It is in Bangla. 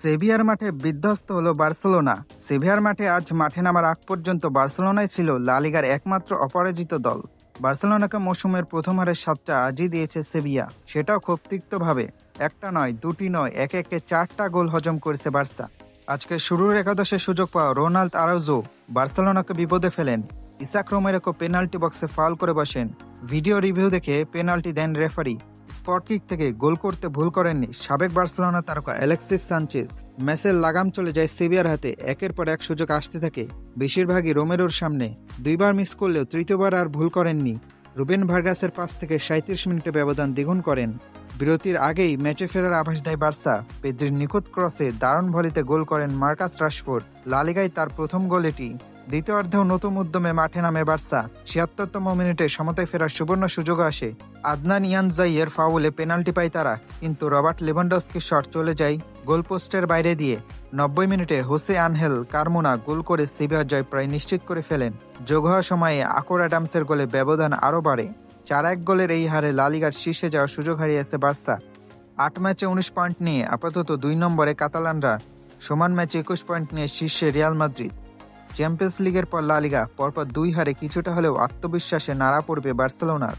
সেভিয়ার মাঠে বিধ্বস্ত হলো বার্সেলোনা। সেভিয়ার মাঠে আজ মাঠে নামার আগ পর্যন্ত বার্সেলোনাই ছিল লা লিগার একমাত্র অপরাজিত দল। বার্সেলোনাকে মৌসুমের প্রথম হারের স্বাদটা আজই দিয়েছে সেভিয়া, সেটাও খুব তিক্তভাবে। একটা নয়, দুটি নয়, একে একে 4টা গোল হজম করেছে বার্সা। আজকে শুরুর একাদশে সুযোগ পাওয়া রোনাল্ড আরাউজো বার্সেলোনাকে বিপদে ফেলেন। ইসাক রোমেরোকে পেনাল্টি বক্সে ফাউল করে বসেন। ভিডিও রিভিউ দেখে পেনাল্টি দেন রেফারি। স্পট কিক থেকে গোল করতে ভুল করেননি সাবেক বার্সেলোনা তারকা অ্যালেক্সিস সানচেজ। ম্যাচের লাগাম চলে যায় সেভিয়ার হাতে। একের পর এক সুযোগ আসতে থাকে, বেশিরভাগই রোমেরোর সামনে। দুইবার মিস করলেও তৃতীয়বার আর ভুল করেননি। রুবেন ভার্গাসের পাস থেকে 37 মিনিটে ব্যবধান দ্বিগুণ করেন। বিরতির আগেই ম্যাচে ফেরার আভাস দেয় বার্সা। পেদ্রির নিখুঁত ক্রসে দারুণ ভলিতে গোল করেন মার্কাস রাশফোর্ড। লা লিগায় তার প্রথম গোল এটি। দ্বিতীয়ার্ধেও নতুন উদ্যমে মাঠে নামে বার্সা। ৭৬তম মিনিটে সমতায় ফেরার সুবর্ণ সুযোগ আসে। আদনান ইয়ানজাইয়ের ফাউলে পেনাল্টি পায় তারা, কিন্তু রবার্ট লেভানডস্কির শট চলে যায় গোলপোস্টের বাইরে দিয়ে। ৯০ মিনিটে হোসে আনহেল কারমোনা গোল করে সেভিয়ার জয় প্রায় নিশ্চিত করে ফেলেন। যোগ হওয়ার সময়ে আকর অ্যাডামসের গোলে ব্যবধান আরও বাড়ে। ৪-১ গোলের এই হারে লা লিগার শীর্ষে যাওয়ার সুযোগ হারিয়েছে বার্সা। ৮ ম্যাচে ১৯ পয়েন্ট নিয়ে আপাতত ২ নম্বরে কাতালানরা। সমান ম্যাচে ২১ পয়েন্ট নিয়ে শীর্ষে রিয়াল মাদ্রিদ। চ্যাম্পিয়ন্স লিগের পর লা লিগা পরপর ২ হারে কিছুটা হলেও আত্মবিশ্বাসে নাড়া পড়বে বার্সেলোনার।